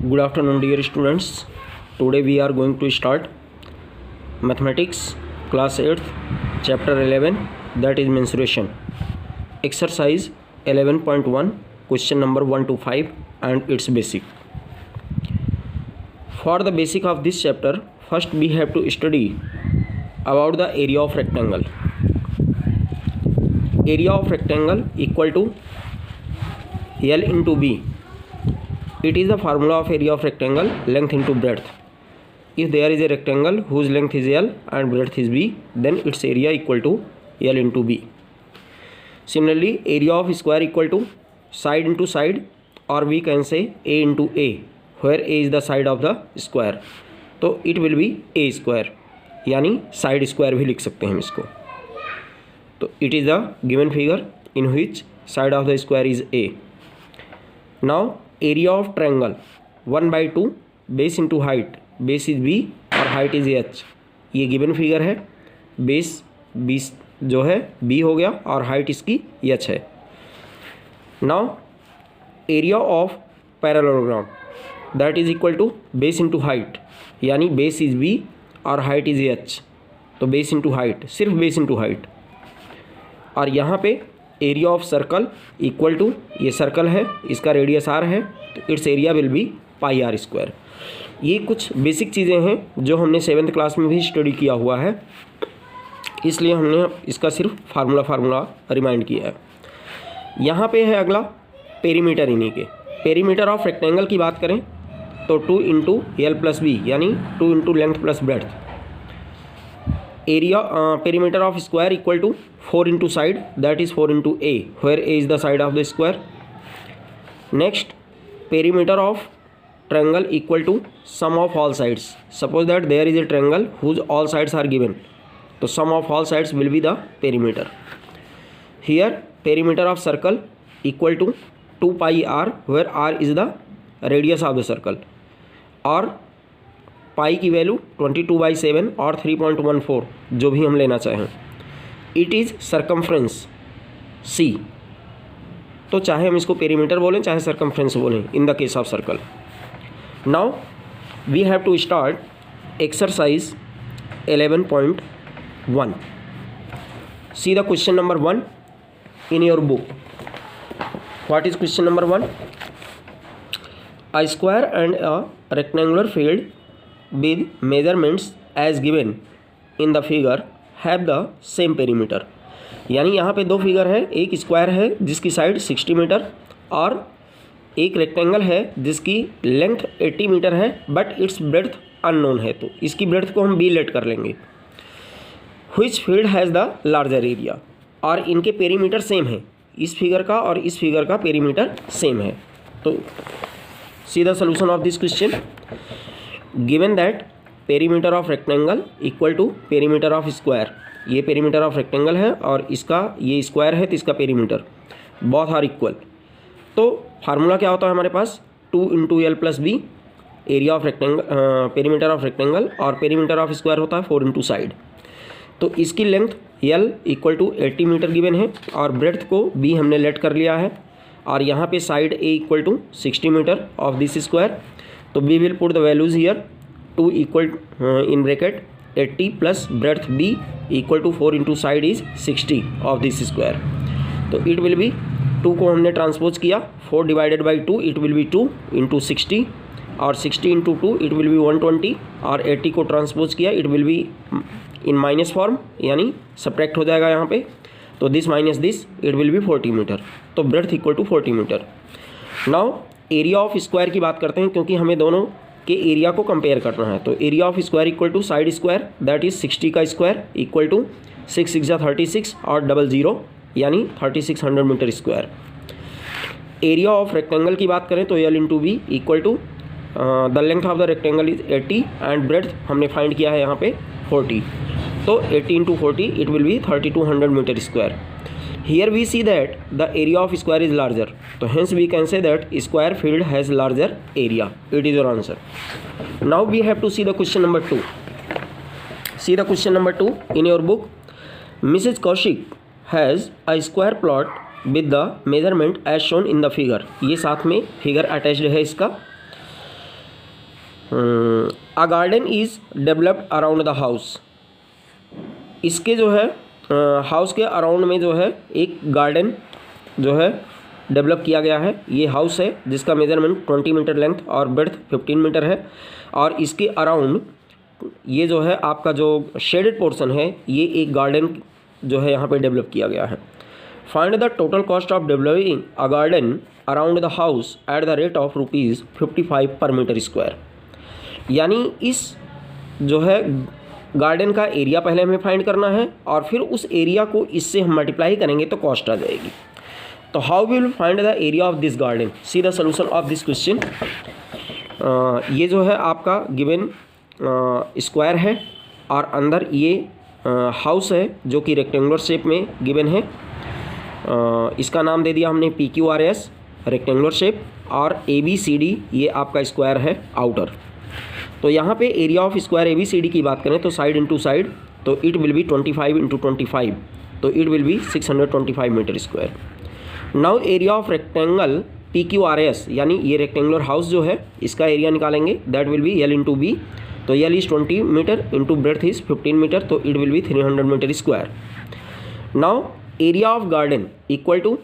Good afternoon, dear students. Today we are going to start mathematics class 8th chapter 11, that is mensuration. Exercise 11.1, question number 1 to 5 and its basic. For the basic of this chapter, first we have to study about the area of rectangle. Area of rectangle equal to L into B. It is the formula of area of rectangle, length into breadth. If there is a rectangle whose length is L and breadth is B, then its area equal to L into B. Similarly, area of square equal to side into side, or we can say A into A, where A is the side of the square. तो it will be A square, यानी side square भी लिख सकते हैं हम इसको. तो it is the given figure in which side of the square is A. Now area of triangle 1/2 base into height, base is B और height is H. ये गिवन फिगर है, बेस 20 जो है B हो गया और हाइट इसकी H है. Now area of parallelogram that is equal to base into height, यानी बेस इज B और हाइट इज H. तो बेस इंटू हाइट, सिर्फ बेस इंटू हाइट. और यहाँ पे area of circle equal to, ये सर्कल है, इसका रेडियस R है, तो it's area will be pi R square. ये कुछ बेसिक चीज़ें हैं जो हमने 7th क्लास में भी स्टडी किया हुआ है, इसलिए हमने इसका सिर्फ फार्मूला रिमाइंड किया है. यहाँ पे है अगला पेरीमीटर. इन्हीं के पेरीमीटर ऑफ रेक्टेंगल की बात करें तो 2 इंटू L प्लस B, यानी 2 into length plus breadth. Area perimeter of square equal to 4 into side, that is 4 into A, where A is the side of the square. Next, perimeter of triangle equal to sum of all sides. Suppose that there is a triangle whose all sides are given, so sum of all sides will be the perimeter. Here perimeter of circle equal to 2 pi r, where r is the radius of the circle, और पाई की value 22/7 और 3.14 जो भी हम लेना चाहें. It is circumference C. तो चाहे हम इसको पेरीमीटर बोलें चाहे सर्कमफ्रेंस बोलें in the case of circle. Now we have to start exercise 11.1. See the question number 1 in your book. What is question number 1? A square and a rectangular field with measurements as given in the figure have the same perimeter. यानी यहाँ पे दो figure है, एक square है जिसकी side 60 metre और एक रेक्टेंगल है जिसकी लेंथ 80 मीटर है, बट इट्स ब्रेड्थ अननोन है. तो इसकी ब्रेड्थ को हम B लेट कर लेंगे. Which field has the larger area, और इनके पेरीमीटर सेम है, इस फिगर का और इस फिगर का पेरीमीटर सेम है. तो see the solution of this question. Given that perimeter of rectangle equal to perimeter of square. ये पेरीमीटर ऑफ रेक्टेंगल है और इसका ये स्क्वायर है, तो इसका पेरीमीटर बोथ आर इक्वल. तो फार्मूला क्या होता है हमारे पास, 2 into L plus B, area of rectangle perimeter of rectangle, और पेरीमीटर ऑफ स्क्वायर होता है 4 इंटू साइड. तो इसकी length L equal to 80 metre given है और ब्रेड्थ को B हमने लेट कर लिया है, और यहाँ पे side A equal to 60 metre of this square. तो we will put the values here. 2 equal in bracket 80 plus breadth B equal to 4 into side is 60 of this square. तो इट विल बी, 2 को हमने transpose किया, 4 divided by 2 it will be 2 into 60, और 60 into 2 it will B 120, और 80 को transpose किया it will be in minus form, यानी subtract हो जाएगा यहाँ पे. तो this minus this it will be 40 metre. तो breadth equal to 40 metre. Now area of square की बात करते हैं, क्योंकि हमें दोनों के एरिया को कंपेयर करना है. तो area of square equal to side square, that is 60 का स्क्वायर इक्वल टू 6 6 36 और 00, यानी 3600 metre square. Area of rectangle की बात करें तो L into B equal to the length of the rectangle is 80 and breadth हमने फाइंड किया है यहाँ पे 40. तो 80 into 40 it will be 3200 metre square. Here we see that the area of square is larger, तो hence we can say that square field has larger area. It is your answer. Now we have to see the question number 2. See the question number 2 in your book. Mrs Kaushik has a square plot with the measurement as shown in the figure. ये साथ में figure attached है इसका. A garden is developed around the house. इसके जो है house के around में जो है एक गार्डन जो है डेवलप किया गया है। ये हाउस है जिसका मेजरमेंट 20 मीटर लेंथ और ब्रेड्थ 15 मीटर है, और इसके अराउंड ये जो है आपका जो शेडेड पोर्शन है, ये एक गार्डन जो है यहाँ पे डेवलप किया गया है। Find the total cost of developing a garden around the house at the rate of ₹55 पर मीटर स्क्वायर। यानी इस जो है गार्डन का एरिया पहले हमें फाइंड करना है, और फिर उस एरिया को इससे हम मल्टीप्लाई करेंगे तो कॉस्ट आ जाएगी। तो how we will find the area of this garden, see the solution of this question. ये जो है आपका गिवन स्क्वायर है, और अंदर ये हाउस है जो कि रेक्टेंगुलर शेप में गिवन है। इसका नाम दे दिया हमने PQRS रेक्टेंगुलर शेप, और ABCD ये आपका स्क्वायर है आउटर। तो यहाँ पे एरिया ऑफ स्क्वायर ABCD की बात करें तो साइड इंटू साइड, तो इट विल बी 25 इंटू 25, तो it will be 625 meter square. Now area of rectangle PQRS, यानी ये रेक्टेंगुलर हाउस जो है इसका एरिया निकालेंगे, that will be L into B। तो L is 20 metre into breadth is 15 metre, तो it will be 300 metre square. Now area of garden equal to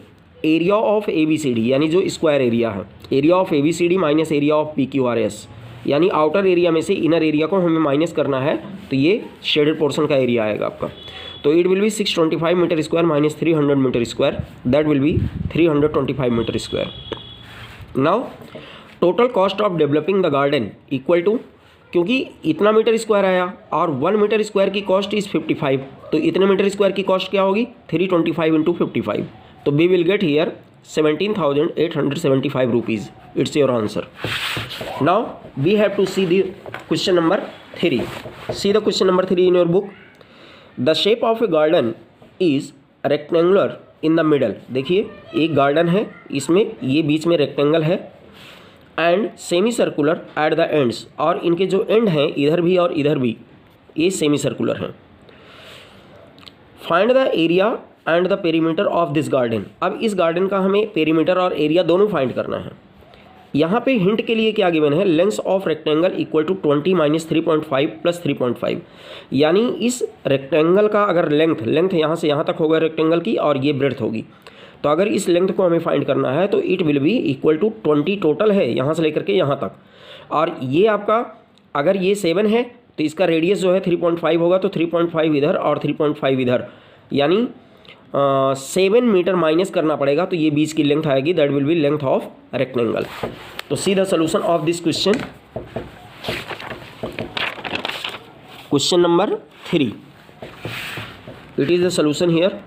area of ABCD, यानी जो स्क्वायर एरिया है, area of ABCD minus area of PQRS, यानी outer area में से inner area को हमें minus करना है, तो ये शेडेड पोर्शन का एरिया आएगा आपका। तो it will be 625 meter square minus 300 metre square, that will be 325 meter square. Now total cost of developing the garden equal to, क्योंकि इतना मीटर स्क्वायर आया और 1 मीटर स्क्वायर की कॉस्ट इज़ 55, तो इतने मीटर स्क्वायर की कॉस्ट क्या होगी 325 इंटू 55, तो we will get here 17,875 rupees. It's your answer. Now we have to see the question number 3। See the question number 3 in your book. The shape of a garden is rectangular in the middle. देखिए एक garden है, इसमें ये बीच में rectangle है, and semi circular at the ends, और इनके जो एंड हैं इधर भी और इधर भी ये सेमी सर्कुलर हैं। Find the area and the perimeter of this garden. अब इस गार्डन का हमें पेरीमीटर और एरिया दोनों फाइंड करना है। यहाँ पे हिंट के लिए क्या गिवन है, length of rectangle equal to 20 minus 3.5 plus 3.5, यानी इस रेक्टेंगल का अगर लेंथ यहाँ से यहाँ तक होगा रेक्टेंगल की, और ये ब्रेड्थ होगी, तो अगर इस लेंथ को हमें फाइंड करना है तो it will be equal to 20 total है यहाँ से लेकर के यहाँ तक, और ये आपका अगर ये 7 है तो इसका रेडियस जो है 3.5 होगा, तो 3.5 इधर और 3.5 इधर, यानी 7 मीटर माइनस करना पड़ेगा, तो ये बीच की लेंथ आएगी, that will be length of rectangle. तो see the solution of this question. Question number 3, it is the solution here.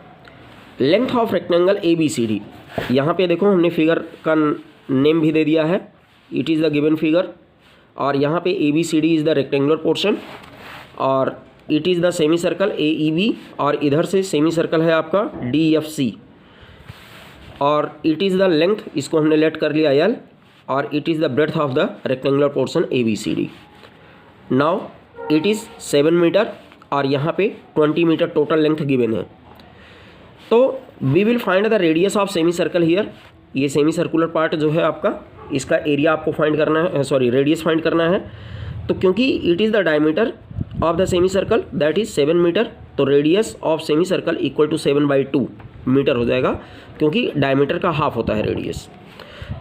Length of rectangle ABCD, यहाँ पे देखो हमने फिगर का नेम भी दे दिया है, it is the given figure, और यहाँ पे ABCD is the rectangular portion, और it is the semi circle AEB, और इधर से सेमी सर्कल है आपका DFC, और इट इज़ द लेंथ, इसको हमने लेट कर लिया L, और it is the breadth of the rectangular portion ABCD। Now it is 7 meter, और यहाँ पे 20 मीटर टोटल लेंथ गिवन है। तो we will find the radius of semi circle here. ये सेमी सर्कुलर पार्ट जो है आपका, इसका एरिया आपको फाइंड करना है, सॉरी रेडियस फाइंड करना है। तो क्योंकि it is the diameter of the semi circle that is 7 metre, तो radius of semi circle equal to 7/2 metre हो जाएगा, क्योंकि डायमीटर का हाफ होता है रेडियस।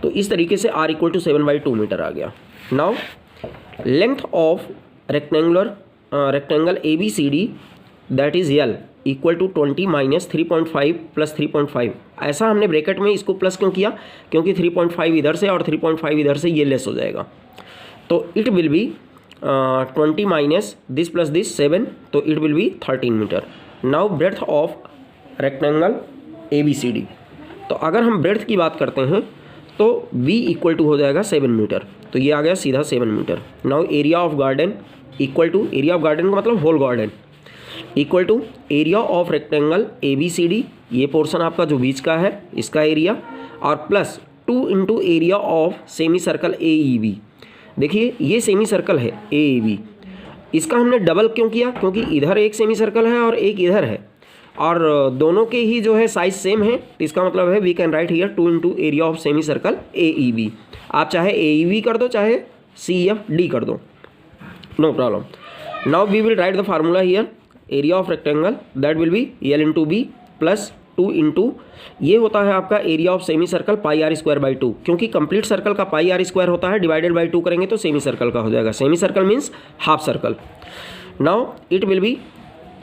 तो इस तरीके से R इक्वल टू 7/2 मीटर आ गया। Now length of rectangle ABCD that is L equal to 20 minus 3.5 plus 3.5। ऐसा हमने ब्रैकेट में इसको प्लस क्यों किया, क्योंकि 3.5 इधर से और 3.5 इधर से ये लेस हो जाएगा, तो it will be 20 minus this plus this 7, तो it will be 13 meter. Now breadth of rectangle ABCD, तो अगर हम ब्रेड्थ की बात करते हैं तो B इक्वल टू हो जाएगा 7 मीटर, तो ये आ गया सीधा 7 meter. Now area of garden equal to, area of garden का मतलब whole garden, equal to area of rectangle ABCD, ये पोर्शन आपका जो बीच का है इसका एरिया, और plus 2 into area of semi circle AEB। देखिए ये सेमी सर्कल है AEB, इसका हमने डबल क्यों किया, क्योंकि इधर एक सेमी सर्कल है और एक इधर है, और दोनों के ही जो है साइज सेम है, तो इसका मतलब है we can write here 2 into area of semi circle AEB। आप चाहे AEB कर दो चाहे CFD कर दो, no problem. Now we will write the formula here. Area of rectangle that will be L into B plus 2 into ये होता है आपका area of semi circle pi R square by 2, क्योंकि कंप्लीट सर्कल का पाई R square होता है, divided by 2 करेंगे तो सेमी सर्कल का हो जाएगा. Semi circle means half circle. Now it will be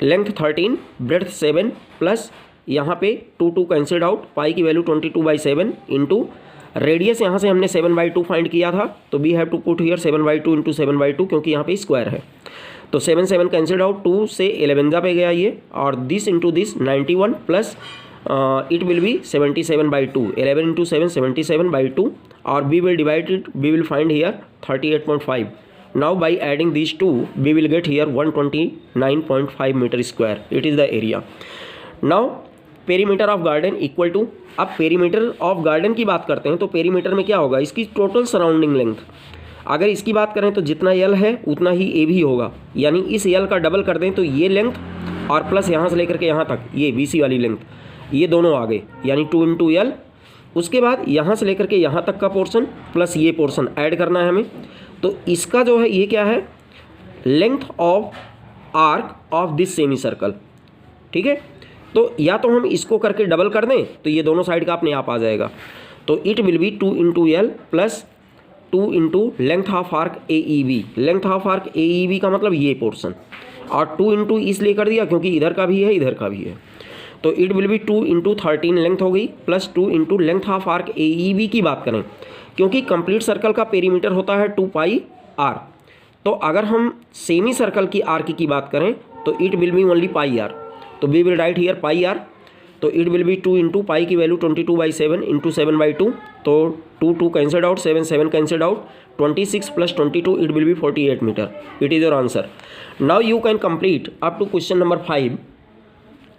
length 13 breadth 7 plus यहाँ पे 2 कैंसिल्ड आउट, पाई की वैल्यू 22/7 इंटू रेडियस यहाँ से हमने 7/2 फाइंड किया था, तो we have to put here 7/2 into 7/2 क्योंकि यहाँ पे स्क्वायर है. तो 7 कैंसिल्ड आउट, 2 से 11 पे गया ये, और this into this 91 plus it will be 77/2. 11 into 7 77/2 और we will divide it, we will find here 38.5. Now by adding this 2 we will get here 129.5 metre square. It is the area. Now perimeter of garden equal to, अब perimeter of garden की बात करते हैं तो perimeter में क्या होगा, इसकी टोटल सराउंडिंग लेंथ. अगर इसकी बात करें तो जितना L है उतना ही A भी होगा, यानी इस L का डबल कर दें तो ये लेंथ और प्लस यहाँ से लेकर के यहाँ तक ये BC वाली लेंथ, ये दोनों आ गए, यानी 2 इंटू L. उसके बाद यहाँ से लेकर के यहाँ तक का पोर्शन प्लस ये पोर्शन ऐड करना है हमें. तो इसका जो है ये क्या है, length of arc of this semi circle. ठीक है, तो या तो हम इसको करके डबल कर दें तो ये दोनों साइड का अपने आप आ जाएगा. तो it will be 2 into L plus 2 into length of arc AEB. Length of arc AEB का मतलब ये पोर्शन, और 2 इंटू इसलिए कर दिया क्योंकि इधर का भी है इधर का भी है. तो it will be 2 into 13 length हो गई plus 2 into length of arc AEB की बात करें, क्योंकि कंप्लीट सर्कल का पेरीमीटर होता है 2πr. तो अगर हम सेमी सर्कल की आर्क की बात करें तो it will B only πr. तो we will right here πr. तो it will be 2 into pi की वैल्यू 22/7 इंटू 7/2. तो 2 cancelled out, 7 cancelled out, 26 plus 22 it will be 48 metre. It is your answer. Now you can complete up to question number 5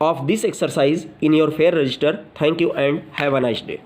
of this exercise in your fair register. Thank you and have a nice day.